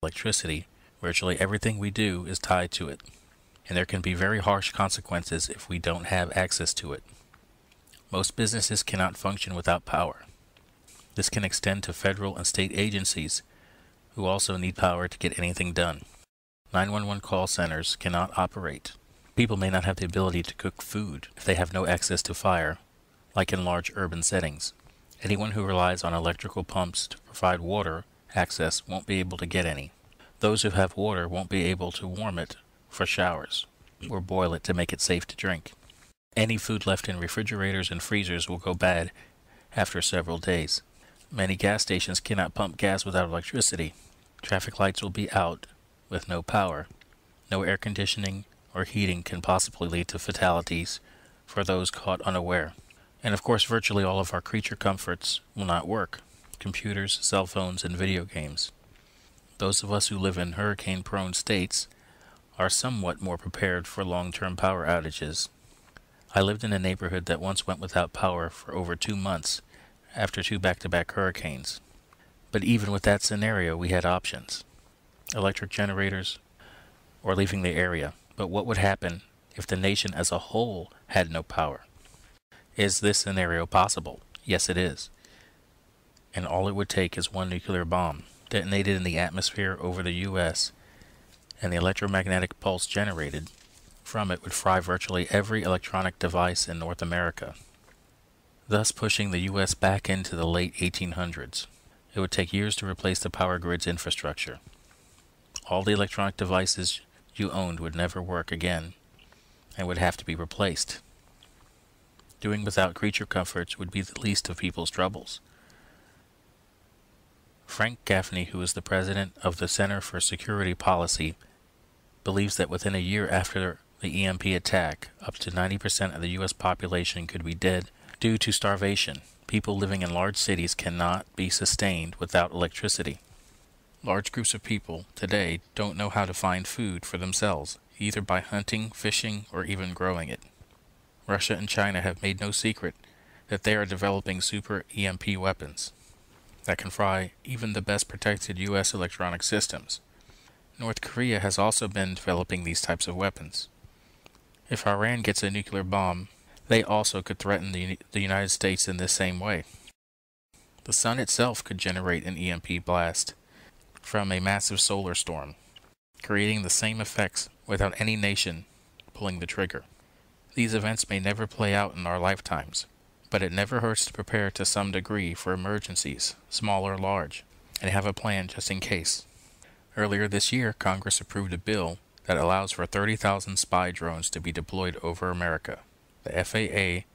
electricity, virtually everything we do is tied to it, and there can be very harsh consequences if we don't have access to it. Most businesses cannot function without power. This can extend to federal and state agencies who also need power to get anything done. 911 call centers cannot operate. People may not have the ability to cook food if they have no access to fire, like in large urban settings. Anyone who relies on electrical pumps to provide water access won't be able to get any. Those who have water won't be able to warm it for showers or boil it to make it safe to drink. Any food left in refrigerators and freezers will go bad after several days. Many gas stations cannot pump gas without electricity. Traffic lights will be out with no power. No air conditioning or heating can possibly lead to fatalities for those caught unaware. And of course, virtually all of our creature comforts will not work. Computers, cell phones, and video games. Those of us who live in hurricane-prone states are somewhat more prepared for long-term power outages. I lived in a neighborhood that once went without power for over 2 months after 2 back-to-back hurricanes. But even with that scenario, we had options. Electric generators, or leaving the area. But what would happen if the nation as a whole had no power? Is this scenario possible? Yes, it is. And all it would take is one nuclear bomb detonated in the atmosphere over the U.S., and the electromagnetic pulse generated from it would fry virtually every electronic device in North America, thus pushing the U.S. back into the late 1800s. It would take years to replace the power grid's infrastructure. All the electronic devices you owned would never work again and would have to be replaced. Doing without creature comforts would be the least of people's troubles. Frank Gaffney, who is the president of the Center for Security Policy, believes that within a year after the EMP attack, up to 90% of the U.S. population could be dead due to starvation. People living in large cities cannot be sustained without electricity. Large groups of people today don't know how to find food for themselves, either by hunting, fishing, or even growing it. Russia and China have made no secret that they are developing super EMP weapons that can fry even the best protected U.S. electronic systems. North Korea has also been developing these types of weapons. If Iran gets a nuclear bomb, they also could threaten the United States in this same way. The sun itself could generate an EMP blast from a massive solar storm, creating the same effects without any nation pulling the trigger. These events may never play out in our lifetimes, but it never hurts to prepare to some degree for emergencies, small or large, and have a plan just in case. Earlier this year, Congress approved a bill that allows for 30,000 spy drones to be deployed over America. The FAA,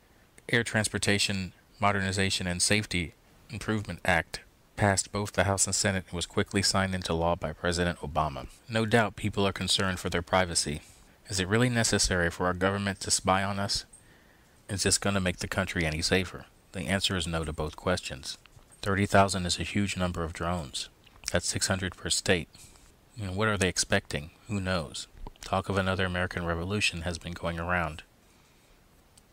Air Transportation Modernization and Safety Improvement Act, passed both the House and Senate and was quickly signed into law by President Obama. No doubt people are concerned for their privacy. Is it really necessary for our government to spy on us? Is this going to make the country any safer? The answer is no to both questions. 30,000 is a huge number of drones. That's 600 per state. What are they expecting? Who knows? Talk of another American Revolution has been going around.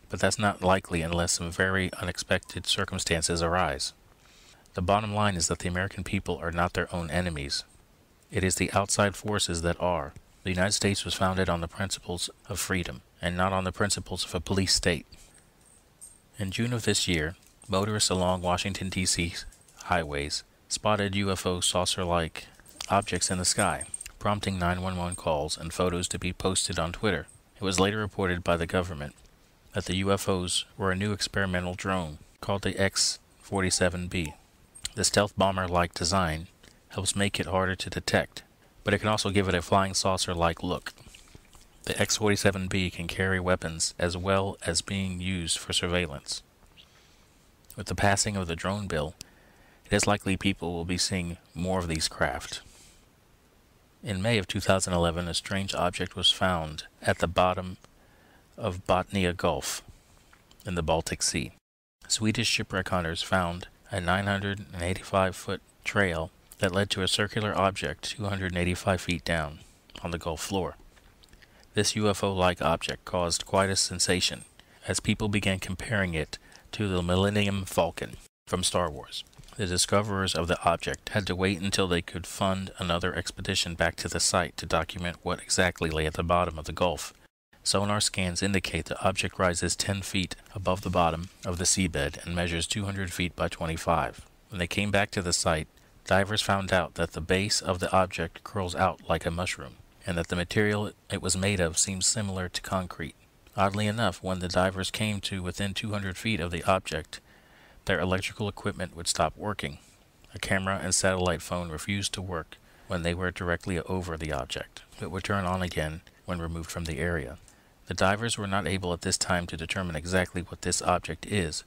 But that's not likely unless some very unexpected circumstances arise. The bottom line is that the American people are not their own enemies. It is the outside forces that are. The United States was founded on the principles of freedom, and not on the principles of a police state. In June of this year, motorists along Washington, D.C. highways spotted UFO saucer-like objects in the sky, prompting 911 calls and photos to be posted on Twitter. It was later reported by the government that the UFOs were a new experimental drone called the X-47B. The stealth bomber-like design helps make it harder to detect, but it can also give it a flying saucer-like look. The X-47B can carry weapons as well as being used for surveillance. With the passing of the drone bill, it is likely people will be seeing more of these craft. In May of 2011, a strange object was found at the bottom of Botnia Gulf in the Baltic Sea. Swedish shipwreck hunters found a 985-foot trail that led to a circular object 285 feet down on the Gulf floor. This UFO-like object caused quite a sensation as people began comparing it to the Millennium Falcon from Star Wars. The discoverers of the object had to wait until they could fund another expedition back to the site to document what exactly lay at the bottom of the Gulf. Sonar scans indicate the object rises 10 feet above the bottom of the seabed and measures 200 feet by 25. When they came back to the site, divers found out that the base of the object curls out like a mushroom, and that the material it was made of seems similar to concrete. Oddly enough, when the divers came to within 200 feet of the object, their electrical equipment would stop working. A camera and satellite phone refused to work when they were directly over the object, but would turn on again when removed from the area. The divers were not able at this time to determine exactly what this object is,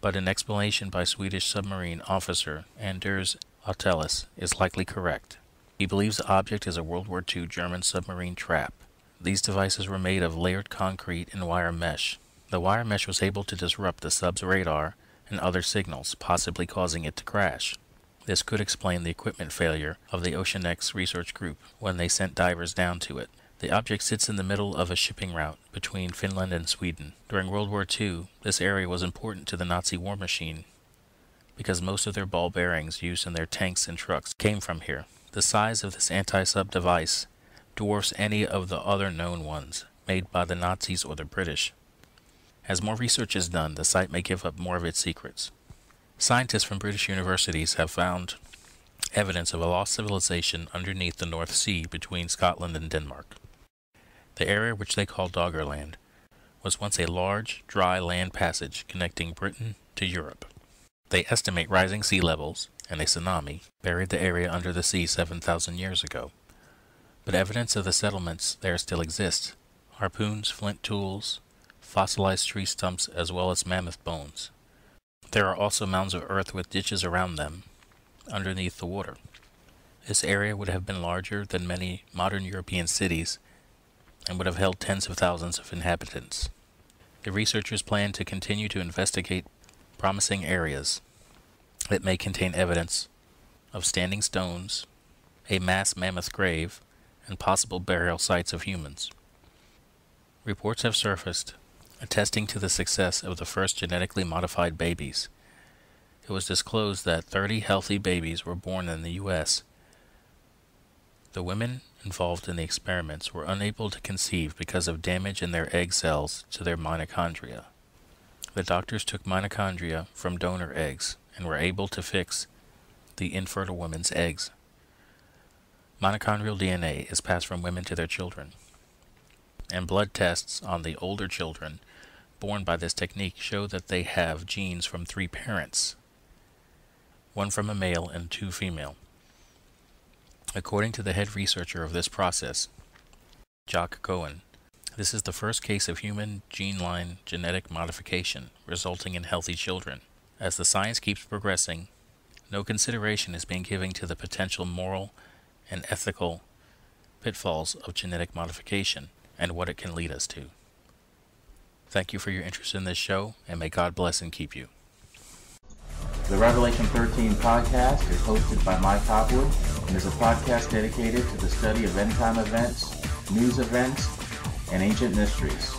but an explanation by Swedish submarine officer Anders Ottelis is likely correct. He believes the object is a World War II German submarine trap. These devices were made of layered concrete and wire mesh. The wire mesh was able to disrupt the sub's radar and other signals, possibly causing it to crash. This could explain the equipment failure of the OceanX research group when they sent divers down to it. The object sits in the middle of a shipping route between Finland and Sweden. During World War II, this area was important to the Nazi war machine because most of their ball bearings used in their tanks and trucks came from here. The size of this anti-sub device dwarfs any of the other known ones made by the Nazis or the British. As more research is done, the site may give up more of its secrets. Scientists from British universities have found evidence of a lost civilization underneath the North Sea between Scotland and Denmark. The area, which they call Doggerland, was once a large, dry land passage connecting Britain to Europe. They estimate rising sea levels and a tsunami buried the area under the sea 7,000 years ago. But evidence of the settlements there still exists. Harpoons, flint tools, fossilized tree stumps, as well as mammoth bones. There are also mounds of earth with ditches around them, underneath the water. This area would have been larger than many modern European cities and would have held tens of thousands of inhabitants. The researchers plan to continue to investigate promising areas that may contain evidence of standing stones, a mass mammoth grave, and possible burial sites of humans. Reports have surfaced attesting to the success of the first genetically modified babies. It was disclosed that 30 healthy babies were born in the U.S. The women involved in the experiments were unable to conceive because of damage in their egg cells to their mitochondria. The doctors took mitochondria from donor eggs and were able to fix the infertile women's eggs. Mitochondrial DNA is passed from women to their children, and blood tests on the older children born by this technique show that they have genes from 3 parents, 1 from a male and 2 female. According to the head researcher of this process, Jock Cohen, this is the first case of human gene line genetic modification resulting in healthy children. As the science keeps progressing, no consideration is being given to the potential moral and ethical pitfalls of genetic modification and what it can lead us to. Thank you for your interest in this show, and may God bless and keep you. The Revelation 13 podcast is hosted by Mike Hopwood and is a podcast dedicated to the study of end-time events, news events, and ancient mysteries.